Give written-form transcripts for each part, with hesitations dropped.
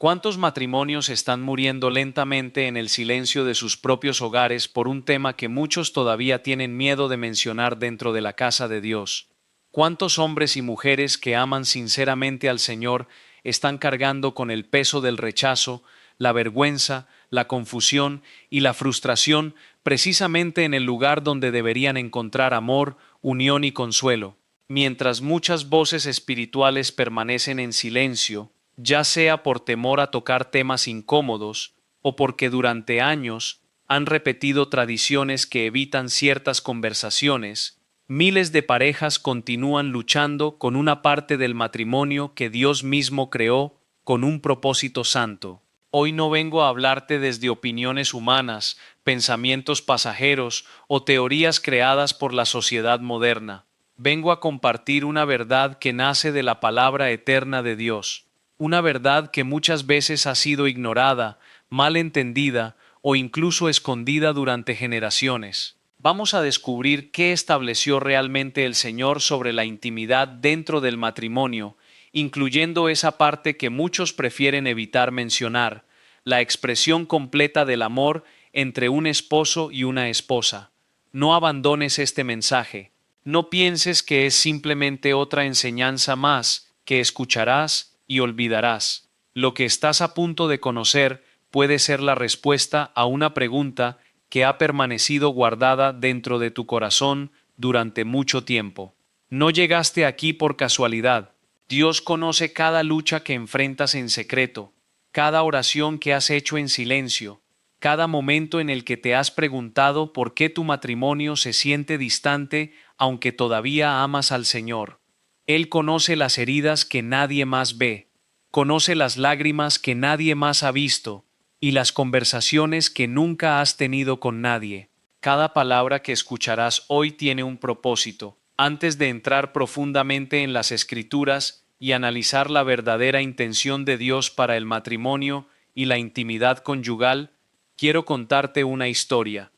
¿Cuántos matrimonios están muriendo lentamente en el silencio de sus propios hogares por un tema que muchos todavía tienen miedo de mencionar dentro de la casa de Dios? ¿Cuántos hombres y mujeres que aman sinceramente al Señor están cargando con el peso del rechazo, la vergüenza, la confusión y la frustración precisamente en el lugar donde deberían encontrar amor, unión y consuelo? Mientras muchas voces espirituales permanecen en silencio, ya sea por temor a tocar temas incómodos o porque durante años han repetido tradiciones que evitan ciertas conversaciones, miles de parejas continúan luchando con una parte del matrimonio que Dios mismo creó con un propósito santo. Hoy no vengo a hablarte desde opiniones humanas, pensamientos pasajeros o teorías creadas por la sociedad moderna. Vengo a compartir una verdad que nace de la palabra eterna de Dios. Una verdad que muchas veces ha sido ignorada, mal entendida o incluso escondida durante generaciones. Vamos a descubrir qué estableció realmente el Señor sobre la intimidad dentro del matrimonio, incluyendo esa parte que muchos prefieren evitar mencionar, la expresión completa del amor entre un esposo y una esposa. No abandones este mensaje. No pienses que es simplemente otra enseñanza más que escucharás y olvidarás. Lo que estás a punto de conocer puede ser la respuesta a una pregunta que ha permanecido guardada dentro de tu corazón durante mucho tiempo. No llegaste aquí por casualidad. Dios conoce cada lucha que enfrentas en secreto, cada oración que has hecho en silencio, cada momento en el que te has preguntado por qué tu matrimonio se siente distante aunque todavía amas al Señor. Él conoce las heridas que nadie más ve, conoce las lágrimas que nadie más ha visto y las conversaciones que nunca has tenido con nadie. Cada palabra que escucharás hoy tiene un propósito. Antes de entrar profundamente en las Escrituras y analizar la verdadera intención de Dios para el matrimonio y la intimidad conyugal, quiero contarte una historia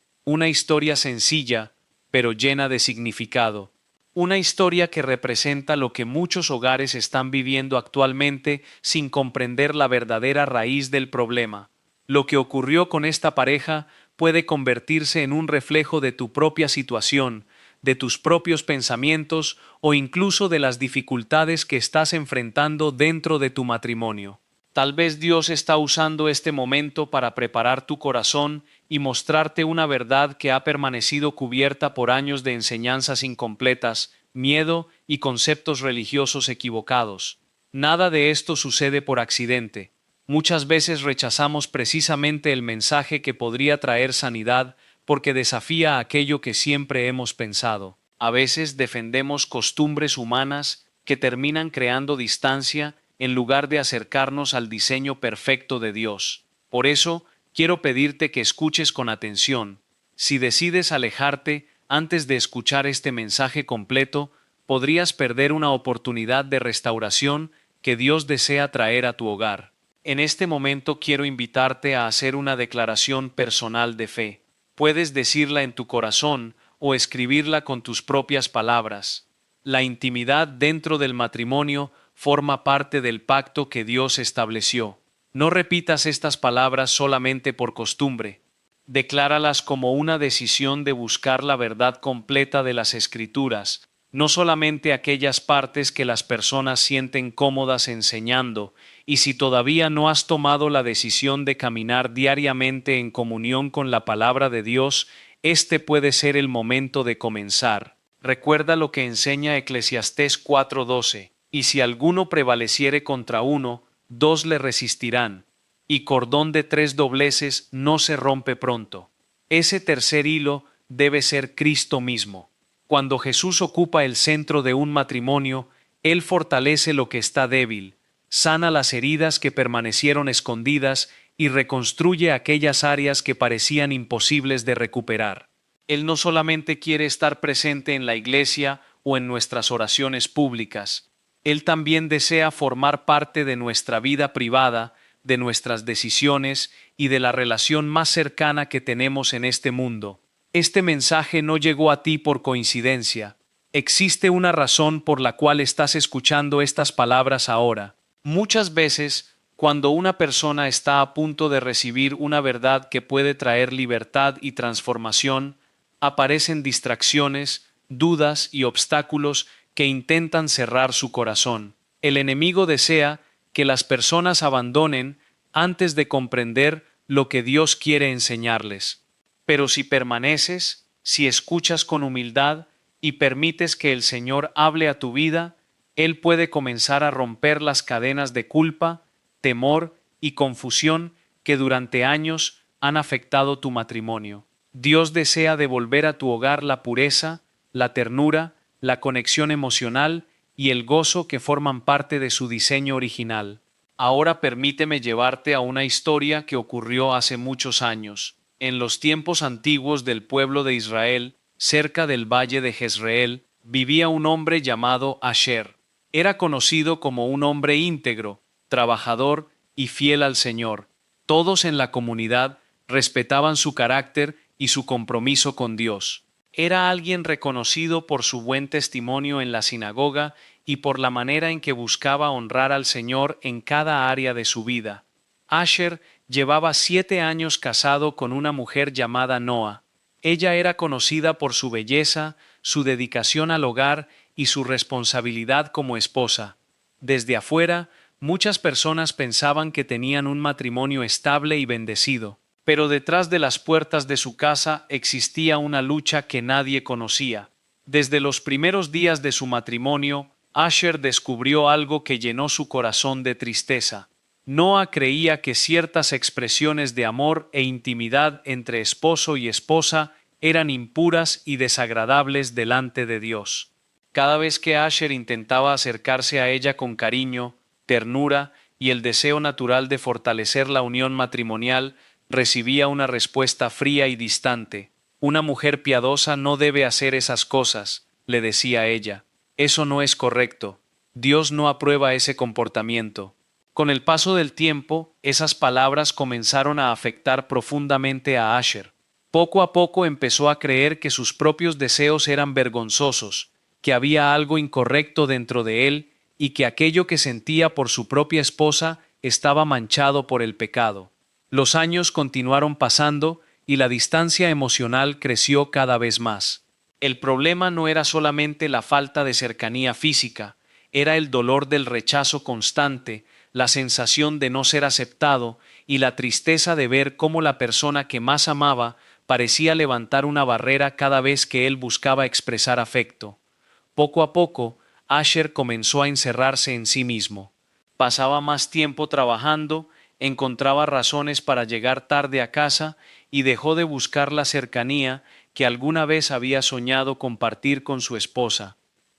sencilla, pero llena de significado. Una historia que representa lo que muchos hogares están viviendo actualmente sin comprender la verdadera raíz del problema. Lo que ocurrió con esta pareja puede convertirse en un reflejo de tu propia situación, de tus propios pensamientos o incluso de las dificultades que estás enfrentando dentro de tu matrimonio. Tal vez Dios está usando este momento para preparar tu corazón y mostrarte una verdad que ha permanecido cubierta por años de enseñanzas incompletas, miedo y conceptos religiosos equivocados. Nada de esto sucede por accidente. Muchas veces rechazamos precisamente el mensaje que podría traer sanidad porque desafía aquello que siempre hemos pensado. A veces defendemos costumbres humanas que terminan creando distancia en lugar de acercarnos al diseño perfecto de Dios. Por eso, quiero pedirte que escuches con atención. Si decides alejarte antes de escuchar este mensaje completo, podrías perder una oportunidad de restauración que Dios desea traer a tu hogar. En este momento quiero invitarte a hacer una declaración personal de fe. Puedes decirla en tu corazón o escribirla con tus propias palabras. La intimidad dentro del matrimonio forma parte del pacto que Dios estableció. No repitas estas palabras solamente por costumbre. Decláralas como una decisión de buscar la verdad completa de las Escrituras, no solamente aquellas partes que las personas sienten cómodas enseñando, y si todavía no has tomado la decisión de caminar diariamente en comunión con la palabra de Dios, este puede ser el momento de comenzar. Recuerda lo que enseña Eclesiastés 4:12. Y si alguno prevaleciere contra uno, dos le resistirán, y cordón de 3 dobleces no se rompe pronto. Ese tercer hilo debe ser Cristo mismo. Cuando Jesús ocupa el centro de un matrimonio, Él fortalece lo que está débil, sana las heridas que permanecieron escondidas y reconstruye aquellas áreas que parecían imposibles de recuperar. Él no solamente quiere estar presente en la iglesia o en nuestras oraciones públicas, Él también desea formar parte de nuestra vida privada, de nuestras decisiones y de la relación más cercana que tenemos en este mundo. Este mensaje no llegó a ti por coincidencia. Existe una razón por la cual estás escuchando estas palabras ahora. Muchas veces Cuando una persona está a punto de recibir una verdad que puede traer libertad y transformación, aparecen distracciones, dudas y obstáculos que intentan cerrar su corazón. El enemigo desea que las personas abandonen antes de comprender lo que Dios quiere enseñarles. Pero si permaneces, si escuchas con humildad y permites que el Señor hable a tu vida, Él puede comenzar a romper las cadenas de culpa, temor y confusión que durante años han afectado tu matrimonio. Dios desea devolver a tu hogar la pureza, la ternura, la conexión emocional y el gozo que forman parte de su diseño original. Ahora permíteme llevarte a una historia que ocurrió hace muchos años. En los tiempos antiguos del pueblo de Israel, cerca del valle de Jezreel, vivía un hombre llamado Asher. Era conocido como un hombre íntegro, trabajador y fiel al Señor. Todos en la comunidad respetaban su carácter y su compromiso con Dios. Era alguien reconocido por su buen testimonio en la sinagoga y por la manera en que buscaba honrar al Señor en cada área de su vida. Asher llevaba 7 años casado con una mujer llamada Noa. Ella era conocida por su belleza, su dedicación al hogar y su responsabilidad como esposa. Desde afuera, muchas personas pensaban que tenían un matrimonio estable y bendecido, pero detrás de las puertas de su casa existía una lucha que nadie conocía. Desde los primeros días de su matrimonio, Asher descubrió algo que llenó su corazón de tristeza. Noa creía que ciertas expresiones de amor e intimidad entre esposo y esposa eran impuras y desagradables delante de Dios. Cada vez que Asher intentaba acercarse a ella con cariño, ternura y el deseo natural de fortalecer la unión matrimonial, recibía una respuesta fría y distante. Una mujer piadosa no debe hacer esas cosas, le decía ella. Eso no es correcto. Dios no aprueba ese comportamiento. Con el paso del tiempo, esas palabras comenzaron a afectar profundamente a Asher. Poco a poco empezó a creer que sus propios deseos eran vergonzosos, que había algo incorrecto dentro de él y que aquello que sentía por su propia esposa estaba manchado por el pecado. Los años continuaron pasando y la distancia emocional creció cada vez más. El problema no era solamente la falta de cercanía física, era el dolor del rechazo constante, la sensación de no ser aceptado y la tristeza de ver cómo la persona que más amaba parecía levantar una barrera cada vez que él buscaba expresar afecto. Poco a poco, Asher comenzó a encerrarse en sí mismo. Pasaba más tiempo trabajando, encontraba razones para llegar tarde a casa y dejó de buscar la cercanía que alguna vez había soñado compartir con su esposa.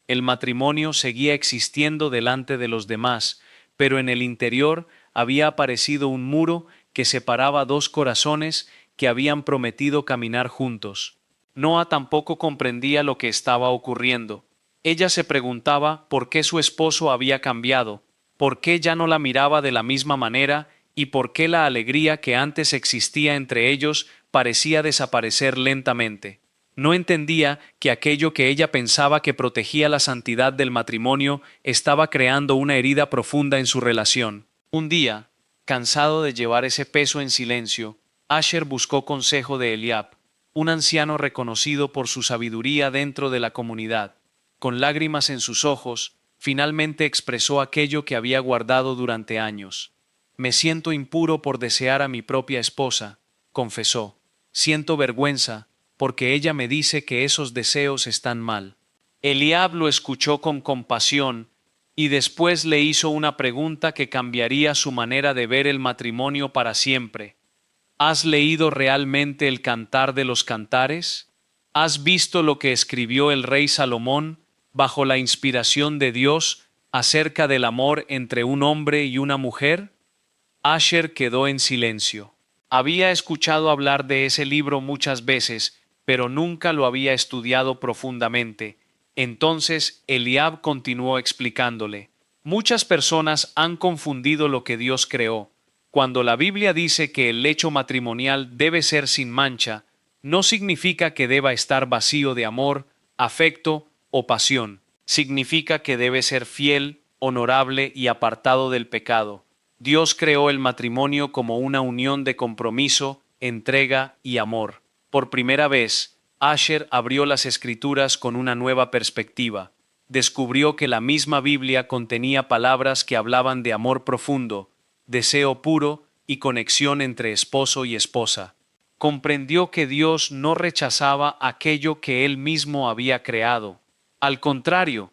El matrimonio seguía existiendo delante de los demás, pero en el interior había aparecido un muro que separaba dos corazones que habían prometido caminar juntos. Noa tampoco comprendía lo que estaba ocurriendo. Ella se preguntaba por qué su esposo había cambiado, por qué ya no la miraba de la misma manera y por qué la alegría que antes existía entre ellos parecía desaparecer lentamente. No entendía que aquello que ella pensaba que protegía la santidad del matrimonio estaba creando una herida profunda en su relación. Un día, cansado de llevar ese peso en silencio, Asher buscó consejo de Eliab, un anciano reconocido por su sabiduría dentro de la comunidad. Con lágrimas en sus ojos, finalmente expresó aquello que había guardado durante años. Me siento impuro por desear a mi propia esposa, confesó. Siento vergüenza, porque ella me dice que esos deseos están mal. Eliab lo escuchó con compasión y después le hizo una pregunta que cambiaría su manera de ver el matrimonio para siempre. ¿Has leído realmente el Cantar de los Cantares? ¿Has visto lo que escribió el rey Salomón, bajo la inspiración de Dios, acerca del amor entre un hombre y una mujer? Asher quedó en silencio. Había escuchado hablar de ese libro muchas veces, pero nunca lo había estudiado profundamente. Entonces Eliab continuó explicándole. Muchas personas han confundido lo que Dios creó. Cuando la Biblia dice que el lecho matrimonial debe ser sin mancha, no significa que deba estar vacío de amor, afecto o pasión. Significa que debe ser fiel, honorable y apartado del pecado. Dios creó el matrimonio como una unión de compromiso, entrega y amor. Por primera vez, Asher abrió las Escrituras con una nueva perspectiva. Descubrió que la misma Biblia contenía palabras que hablaban de amor profundo, deseo puro y conexión entre esposo y esposa. Comprendió que Dios no rechazaba aquello que él mismo había creado. Al contrario,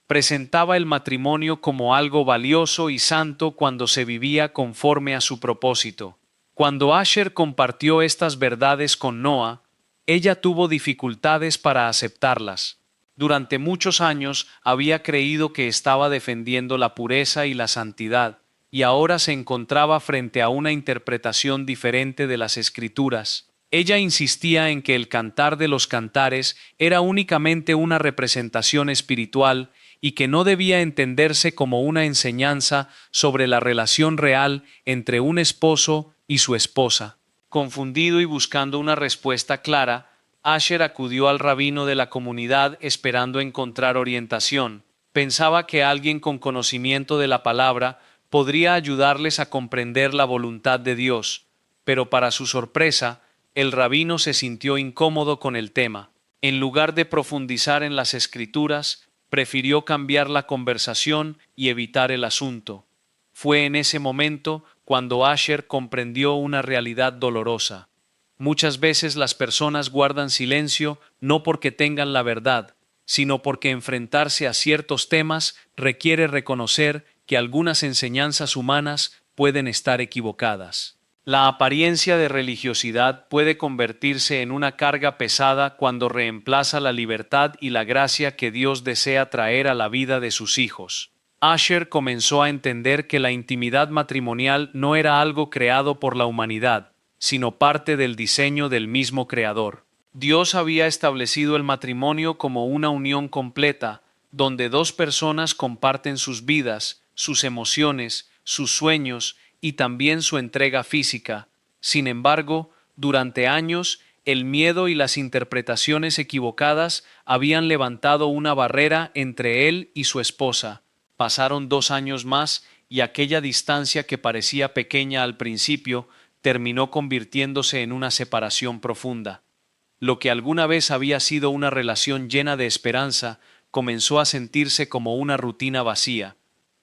presentaba el matrimonio como algo valioso y santo cuando se vivía conforme a su propósito. Cuando Asher compartió estas verdades con Noa, ella tuvo dificultades para aceptarlas. Durante muchos años había creído que estaba defendiendo la pureza y la santidad, y ahora se encontraba frente a una interpretación diferente de las Escrituras. Ella insistía en que el Cantar de los Cantares era únicamente una representación espiritual y que no debía entenderse como una enseñanza sobre la relación real entre un esposo y su esposa. Confundido y buscando una respuesta clara, Asher acudió al rabino de la comunidad esperando encontrar orientación. Pensaba que alguien con conocimiento de la palabra podría ayudarles a comprender la voluntad de Dios, pero para su sorpresa, el rabino se sintió incómodo con el tema. En lugar de profundizar en las Escrituras, prefirió cambiar la conversación y evitar el asunto. Fue en ese momento cuando Asher comprendió una realidad dolorosa. Muchas veces las personas guardan silencio no porque tengan la verdad, sino porque enfrentarse a ciertos temas requiere reconocer que algunas enseñanzas humanas pueden estar equivocadas. La apariencia de religiosidad puede convertirse en una carga pesada cuando reemplaza la libertad y la gracia que Dios desea traer a la vida de sus hijos. Asher comenzó a entender que la intimidad matrimonial no era algo creado por la humanidad, sino parte del diseño del mismo Creador. Dios había establecido el matrimonio como una unión completa, donde dos personas comparten sus vidas, sus emociones, sus sueños y también su entrega física. Sin embargo, durante años, el miedo y las interpretaciones equivocadas habían levantado una barrera entre él y su esposa. Pasaron 2 años más y aquella distancia que parecía pequeña al principio terminó convirtiéndose en una separación profunda. Lo que alguna vez había sido una relación llena de esperanza comenzó a sentirse como una rutina vacía.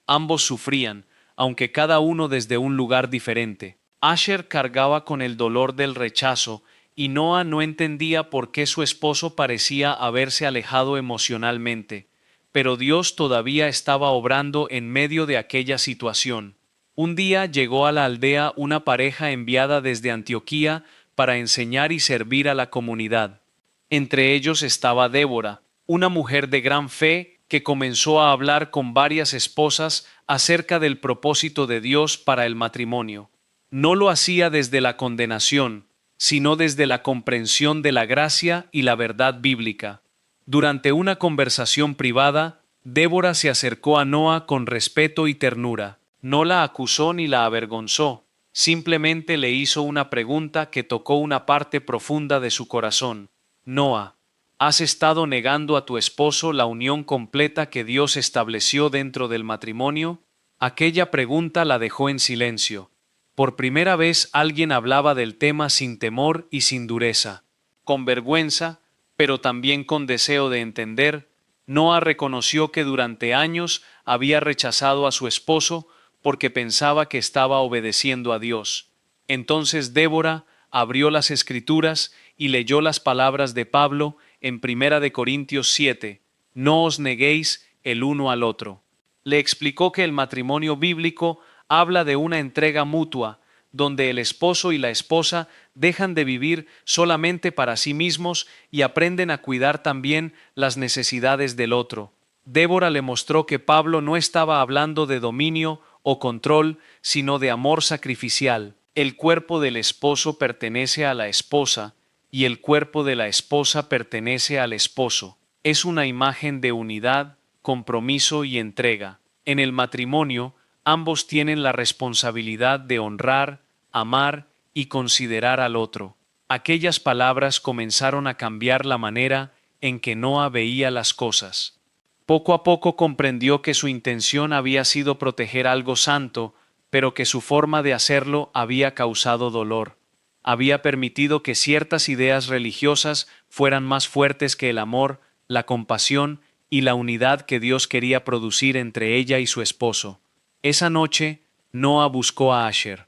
Ambos sufrían, aunque cada uno desde un lugar diferente. Asher cargaba con el dolor del rechazo y Noa no entendía por qué su esposo parecía haberse alejado emocionalmente, pero Dios todavía estaba obrando en medio de aquella situación. Un día llegó a la aldea una pareja enviada desde Antioquía para enseñar y servir a la comunidad. Entre ellos estaba Débora, una mujer de gran fe que comenzó a hablar con varias esposas acerca del propósito de Dios para el matrimonio. No lo hacía desde la condenación, sino desde la comprensión de la gracia y la verdad bíblica. Durante una conversación privada, Débora se acercó a Noa con respeto y ternura. No la acusó ni la avergonzó, simplemente le hizo una pregunta que tocó una parte profunda de su corazón. Noa, ¿has estado negando a tu esposo la unión completa que Dios estableció dentro del matrimonio? Aquella pregunta la dejó en silencio. Por primera vez alguien hablaba del tema sin temor y sin dureza. Con vergüenza, pero también con deseo de entender, Noa reconoció que durante años había rechazado a su esposo porque pensaba que estaba obedeciendo a Dios. Entonces Débora abrió las Escrituras y leyó las palabras de Pablo en 1 Corintios 7, no os neguéis el uno al otro. Le explicó que el matrimonio bíblico habla de una entrega mutua, donde el esposo y la esposa dejan de vivir solamente para sí mismos y aprenden a cuidar también las necesidades del otro. Débora le mostró que Pablo no estaba hablando de dominio o control, sino de amor sacrificial. El cuerpo del esposo pertenece a la esposa y el cuerpo de la esposa pertenece al esposo. Es una imagen de unidad, compromiso y entrega. En el matrimonio, ambos tienen la responsabilidad de honrar, amar y considerar al otro. Aquellas palabras comenzaron a cambiar la manera en que Noa veía las cosas. Poco a poco comprendió que su intención había sido proteger algo santo, pero que su forma de hacerlo había causado dolor. Había permitido que ciertas ideas religiosas fueran más fuertes que el amor, la compasión y la unidad que Dios quería producir entre ella y su esposo. Esa noche, Noah buscó a Asher.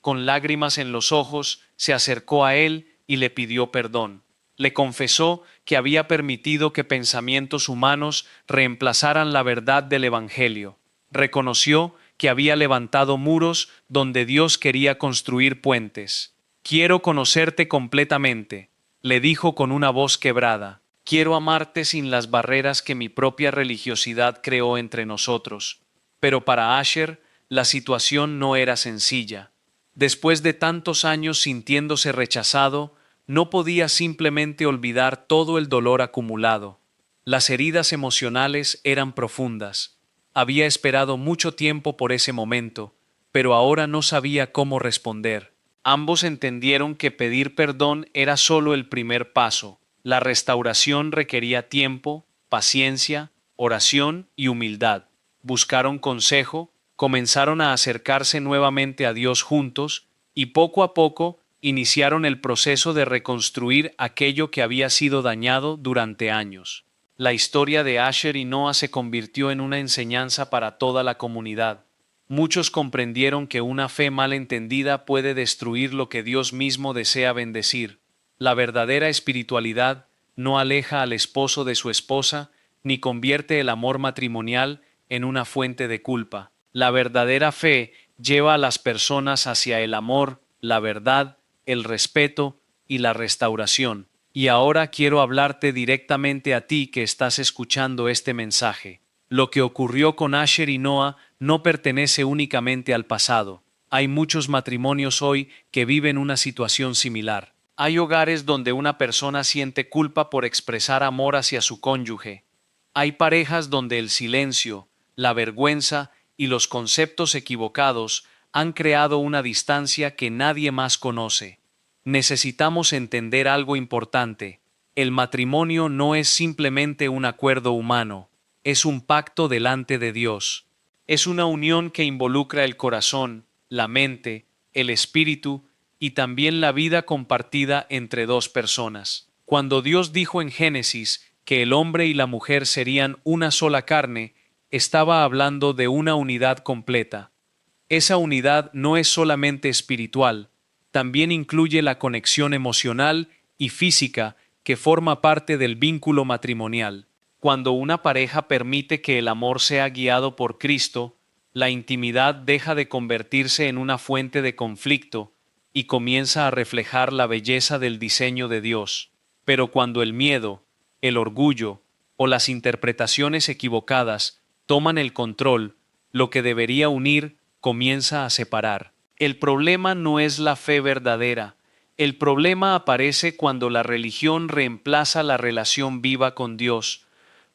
Con lágrimas en los ojos, se acercó a él y le pidió perdón. Le confesó que había permitido que pensamientos humanos reemplazaran la verdad del Evangelio. Reconoció que había levantado muros donde Dios quería construir puentes. Quiero conocerte completamente, le dijo con una voz quebrada. Quiero amarte sin las barreras que mi propia religiosidad creó entre nosotros. Pero para Asher, la situación no era sencilla. Después de tantos años sintiéndose rechazado, no podía simplemente olvidar todo el dolor acumulado. Las heridas emocionales eran profundas. Había esperado mucho tiempo por ese momento, pero ahora no sabía cómo responder. Ambos entendieron que pedir perdón era solo el primer paso. La restauración requería tiempo, paciencia, oración y humildad. Buscaron consejo, comenzaron a acercarse nuevamente a Dios juntos, y poco a poco iniciaron el proceso de reconstruir aquello que había sido dañado durante años. La historia de Asher y Noah se convirtió en una enseñanza para toda la comunidad. Muchos comprendieron que una fe mal entendida puede destruir lo que Dios mismo desea bendecir. La verdadera espiritualidad no aleja al esposo de su esposa, ni convierte el amor matrimonial en una fuente de culpa. La verdadera fe lleva a las personas hacia el amor, la verdad, el respeto y la restauración. Y ahora quiero hablarte directamente a ti que estás escuchando este mensaje. Lo que ocurrió con Asher y Noah no pertenece únicamente al pasado. Hay muchos matrimonios hoy que viven una situación similar. Hay hogares donde una persona siente culpa por expresar amor hacia su cónyuge. Hay parejas donde el silencio, la vergüenza y los conceptos equivocados han creado una distancia que nadie más conoce. Necesitamos entender algo importante. El matrimonio no es simplemente un acuerdo humano, es un pacto delante de Dios. Es una unión que involucra el corazón, la mente, el espíritu y también la vida compartida entre dos personas. Cuando Dios dijo en Génesis que el hombre y la mujer serían una sola carne, estaba hablando de una unidad completa. Esa unidad no es solamente espiritual, también incluye la conexión emocional y física que forma parte del vínculo matrimonial. Cuando una pareja permite que el amor sea guiado por Cristo, la intimidad deja de convertirse en una fuente de conflicto y comienza a reflejar la belleza del diseño de Dios. Pero cuando el miedo, el orgullo o las interpretaciones equivocadas toman el control, lo que debería unir comienza a separar. El problema no es la fe verdadera. El problema aparece cuando la religión reemplaza la relación viva con Dios.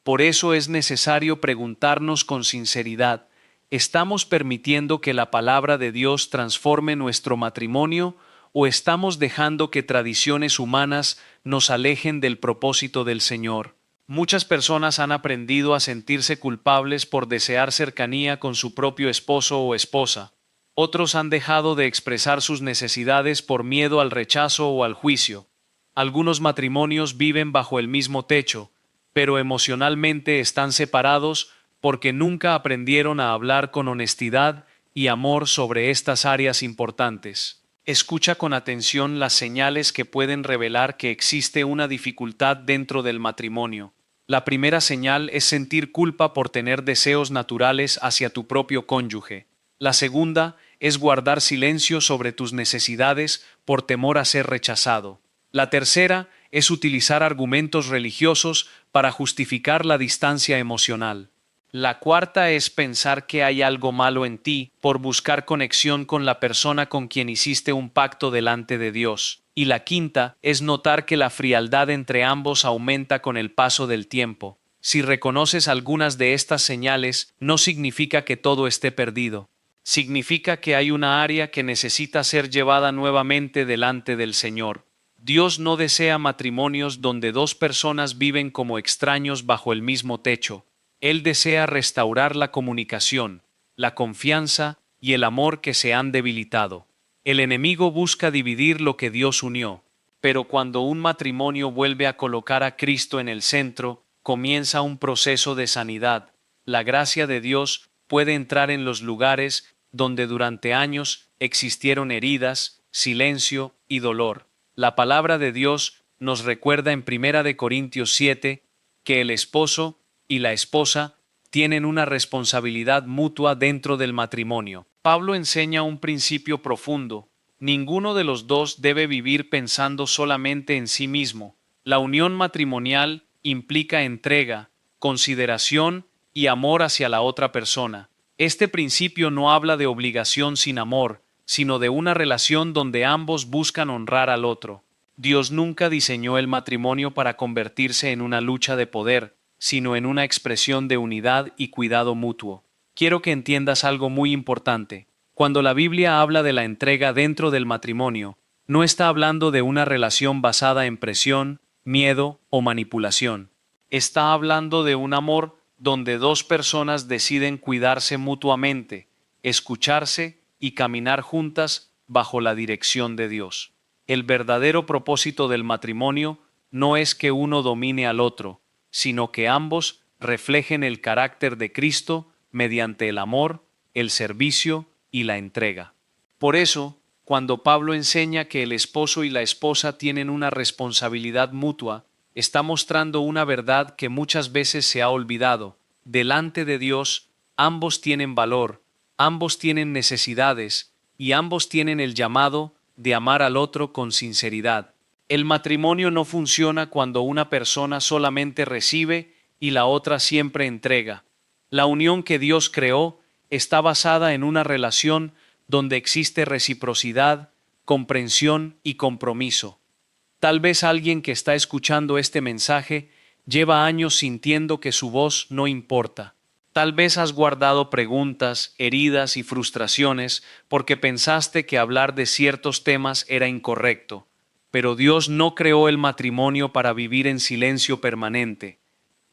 Por eso es necesario preguntarnos con sinceridad, ¿estamos permitiendo que la palabra de Dios transforme nuestro matrimonio o estamos dejando que tradiciones humanas nos alejen del propósito del Señor? Muchas personas han aprendido a sentirse culpables por desear cercanía con su propio esposo o esposa. Otros han dejado de expresar sus necesidades por miedo al rechazo o al juicio. Algunos matrimonios viven bajo el mismo techo, pero emocionalmente están separados porque nunca aprendieron a hablar con honestidad y amor sobre estas áreas importantes. Escucha con atención las señales que pueden revelar que existe una dificultad dentro del matrimonio. La primera señal es sentir culpa por tener deseos naturales hacia tu propio cónyuge. La segunda es guardar silencio sobre tus necesidades por temor a ser rechazado. La tercera es utilizar argumentos religiosos para justificar la distancia emocional. La cuarta es pensar que hay algo malo en ti por buscar conexión con la persona con quien hiciste un pacto delante de Dios. Y la quinta es notar que la frialdad entre ambos aumenta con el paso del tiempo. Si reconoces algunas de estas señales, no significa que todo esté perdido. Significa que hay una área que necesita ser llevada nuevamente delante del Señor. Dios no desea matrimonios donde dos personas viven como extraños bajo el mismo techo. Él desea restaurar la comunicación, la confianza y el amor que se han debilitado. El enemigo busca dividir lo que Dios unió, pero cuando un matrimonio vuelve a colocar a Cristo en el centro, comienza un proceso de sanidad. La gracia de Dios puede entrar en los lugares donde durante años existieron heridas, silencio y dolor. La palabra de Dios nos recuerda en 1 Corintios 7 que el esposo y la esposa tienen una responsabilidad mutua dentro del matrimonio. Pablo enseña un principio profundo. Ninguno de los dos debe vivir pensando solamente en sí mismo. La unión matrimonial implica entrega, consideración y amor hacia la otra persona. Este principio no habla de obligación sin amor, sino de una relación donde ambos buscan honrar al otro. Dios nunca diseñó el matrimonio para convertirse en una lucha de poder, sino en una expresión de unidad y cuidado mutuo. Quiero que entiendas algo muy importante. Cuando la Biblia habla de la entrega dentro del matrimonio, no está hablando de una relación basada en presión, miedo o manipulación. Está hablando de un amor donde dos personas deciden cuidarse mutuamente, escucharse y caminar juntas bajo la dirección de Dios. El verdadero propósito del matrimonio no es que uno domine al otro, sino que ambos reflejen el carácter de Cristo mediante el amor, el servicio y la entrega. Por eso, cuando Pablo enseña que el esposo y la esposa tienen una responsabilidad mutua, está mostrando una verdad que muchas veces se ha olvidado. Delante de Dios, ambos tienen valor, ambos tienen necesidades y ambos tienen el llamado de amar al otro con sinceridad. El matrimonio no funciona cuando una persona solamente recibe y la otra siempre entrega. La unión que Dios creó está basada en una relación donde existe reciprocidad, comprensión y compromiso. Tal vez alguien que está escuchando este mensaje lleva años sintiendo que su voz no importa. Tal vez has guardado preguntas, heridas y frustraciones porque pensaste que hablar de ciertos temas era incorrecto. Pero Dios no creó el matrimonio para vivir en silencio permanente.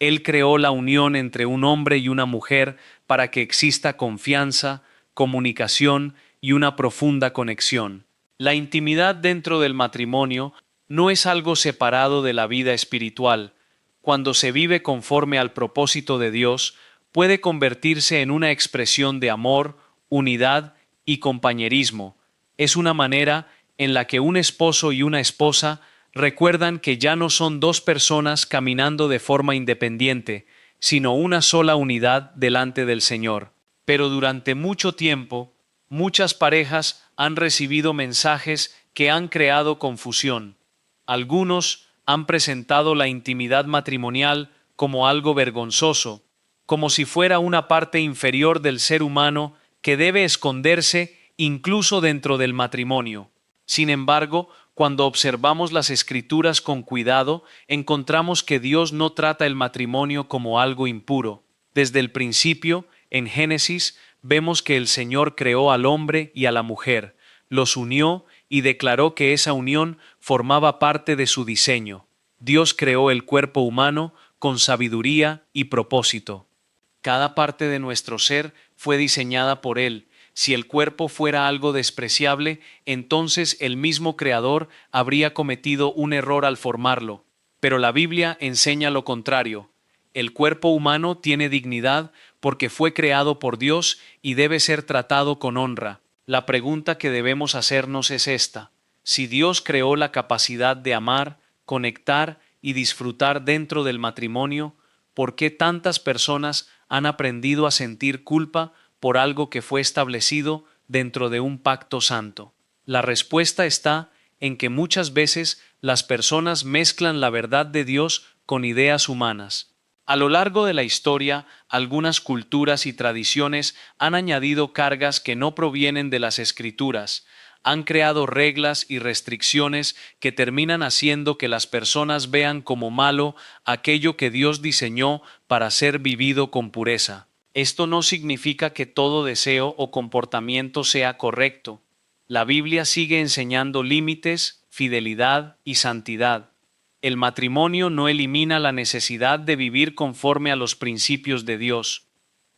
Él creó la unión entre un hombre y una mujer para que exista confianza, comunicación y una profunda conexión. La intimidad dentro del matrimonio no es algo separado de la vida espiritual. Cuando se vive conforme al propósito de Dios, puede convertirse en una expresión de amor, unidad y compañerismo. Es una manera en la que un esposo y una esposa recuerdan que ya no son dos personas caminando de forma independiente, sino una sola unidad delante del Señor. Pero durante mucho tiempo, muchas parejas han recibido mensajes que han creado confusión. Algunos han presentado la intimidad matrimonial como algo vergonzoso, como si fuera una parte inferior del ser humano que debe esconderse incluso dentro del matrimonio. Sin embargo, cuando observamos las Escrituras con cuidado, encontramos que Dios no trata el matrimonio como algo impuro. Desde el principio, en Génesis, vemos que el Señor creó al hombre y a la mujer, los unió y declaró que esa unión formaba parte de su diseño. Dios creó el cuerpo humano con sabiduría y propósito. Cada parte de nuestro ser fue diseñada por Él. Si el cuerpo fuera algo despreciable, entonces el mismo Creador habría cometido un error al formarlo. Pero la Biblia enseña lo contrario. El cuerpo humano tiene dignidad porque fue creado por Dios y debe ser tratado con honra. La pregunta que debemos hacernos es esta: si Dios creó la capacidad de amar, conectar y disfrutar dentro del matrimonio, ¿por qué tantas personas han aprendido a sentir culpa por algo que fue establecido dentro de un pacto santo? La respuesta está en que muchas veces las personas mezclan la verdad de Dios con ideas humanas. A lo largo de la historia, algunas culturas y tradiciones han añadido cargas que no provienen de las Escrituras, han creado reglas y restricciones que terminan haciendo que las personas vean como malo aquello que Dios diseñó para ser vivido con pureza. Esto no significa que todo deseo o comportamiento sea correcto. La Biblia sigue enseñando límites, fidelidad y santidad. El matrimonio no elimina la necesidad de vivir conforme a los principios de Dios.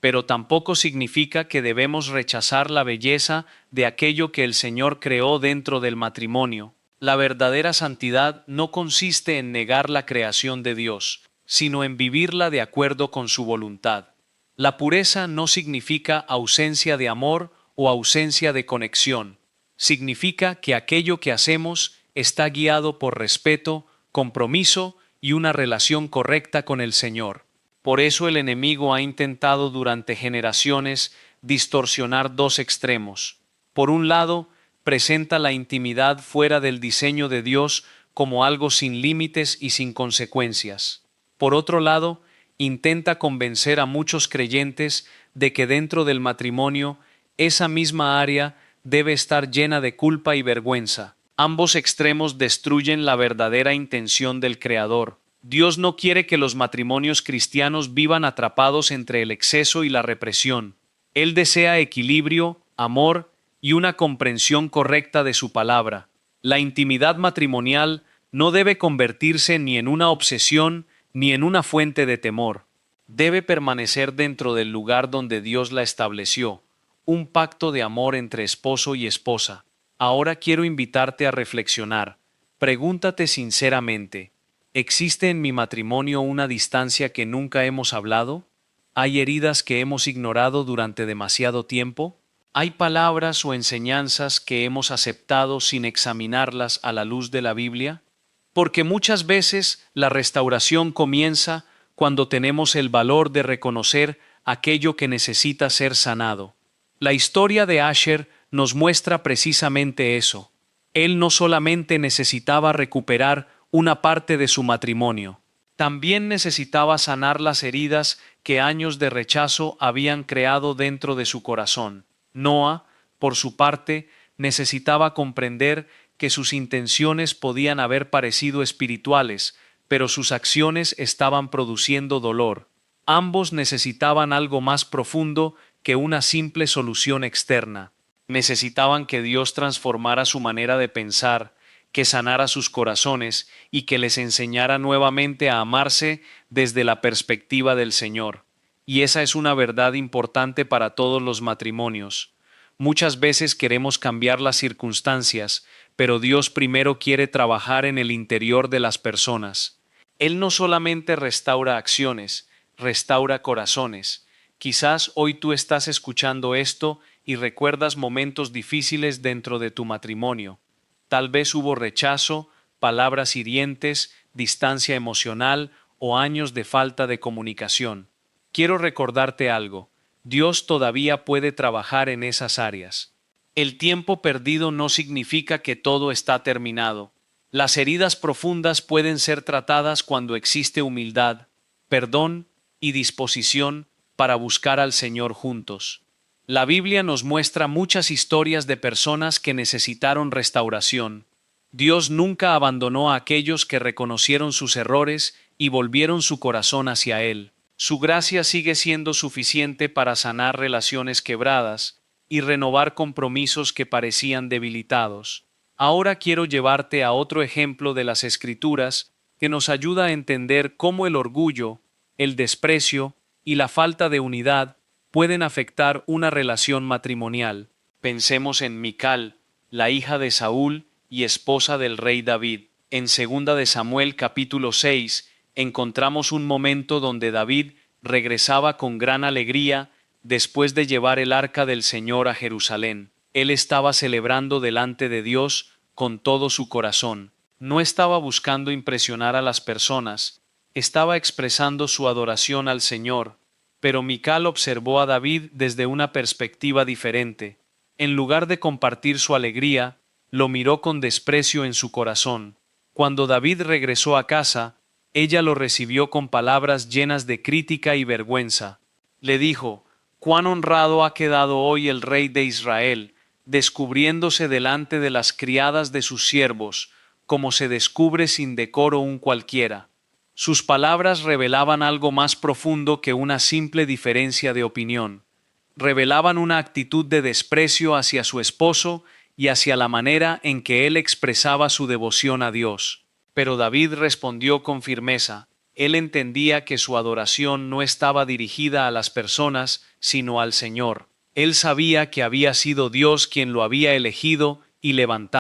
pero tampoco significa que debemos rechazar la belleza de aquello que el Señor creó dentro del matrimonio. La verdadera santidad no consiste en negar la creación de Dios, sino en vivirla de acuerdo con su voluntad. La pureza no significa ausencia de amor o ausencia de conexión. Significa que aquello que hacemos está guiado por respeto, compromiso y una relación correcta con el Señor. Por eso el enemigo ha intentado durante generaciones distorsionar dos extremos. Por un lado, presenta la intimidad fuera del diseño de Dios como algo sin límites y sin consecuencias. Por otro lado, intenta convencer a muchos creyentes de que dentro del matrimonio, esa misma área debe estar llena de culpa y vergüenza. Ambos extremos destruyen la verdadera intención del Creador. Dios no quiere que los matrimonios cristianos vivan atrapados entre el exceso y la represión. Él desea equilibrio, amor y una comprensión correcta de su palabra. La intimidad matrimonial no debe convertirse ni en una obsesión ni en una fuente de temor. Debe permanecer dentro del lugar donde Dios la estableció, un pacto de amor entre esposo y esposa. Ahora quiero invitarte a reflexionar. Pregúntate sinceramente, ¿existe en mi matrimonio una distancia que nunca hemos hablado? ¿Hay heridas que hemos ignorado durante demasiado tiempo? ¿Hay palabras o enseñanzas que hemos aceptado sin examinarlas a la luz de la Biblia? Porque muchas veces la restauración comienza cuando tenemos el valor de reconocer aquello que necesita ser sanado. La historia de Asher nos muestra precisamente eso. Él no solamente necesitaba recuperar una parte de su matrimonio, también necesitaba sanar las heridas que años de rechazo habían creado dentro de su corazón. Noa, por su parte, necesitaba comprender que sus intenciones podían haber parecido espirituales, pero sus acciones estaban produciendo dolor. Ambos necesitaban algo más profundo que una simple solución externa. Necesitaban que Dios transformara su manera de pensar, que sanara sus corazones y que les enseñara nuevamente a amarse desde la perspectiva del Señor. Y esa es una verdad importante para todos los matrimonios. Muchas veces queremos cambiar las circunstancias, pero Dios primero quiere trabajar en el interior de las personas. Él no solamente restaura acciones, restaura corazones. Quizás hoy tú estás escuchando esto y recuerdas momentos difíciles dentro de tu matrimonio. Tal vez hubo rechazo, palabras hirientes, distancia emocional o años de falta de comunicación. Quiero recordarte algo. Dios todavía puede trabajar en esas áreas. El tiempo perdido no significa que todo está terminado. Las heridas profundas pueden ser tratadas cuando existe humildad, perdón y disposición para buscar al Señor juntos. La Biblia nos muestra muchas historias de personas que necesitaron restauración. Dios nunca abandonó a aquellos que reconocieron sus errores y volvieron su corazón hacia Él. Su gracia sigue siendo suficiente para sanar relaciones quebradas y renovar compromisos que parecían debilitados. Ahora quiero llevarte a otro ejemplo de las Escrituras que nos ayuda a entender cómo el orgullo, el desprecio y la falta de unidad pueden afectar una relación matrimonial. Pensemos en Mical, la hija de Saúl y esposa del rey David. En 2 de Samuel capítulo 6 encontramos un momento donde David regresaba con gran alegría después de llevar el arca del Señor a Jerusalén. Él estaba celebrando delante de Dios con todo su corazón. No estaba buscando impresionar a las personas, estaba expresando su adoración al Señor. Pero Mical observó a David desde una perspectiva diferente. En lugar de compartir su alegría, lo miró con desprecio en su corazón. Cuando David regresó a casa, ella lo recibió con palabras llenas de crítica y vergüenza. Le dijo: «Cuán honrado ha quedado hoy el rey de Israel, descubriéndose delante de las criadas de sus siervos, como se descubre sin decoro un cualquiera». Sus palabras revelaban algo más profundo que una simple diferencia de opinión. Revelaban una actitud de desprecio hacia su esposo y hacia la manera en que él expresaba su devoción a Dios. Pero David respondió con firmeza: Él entendía que su adoración no estaba dirigida a las personas, sino al Señor. Él sabía que había sido Dios quien lo había elegido y levantado.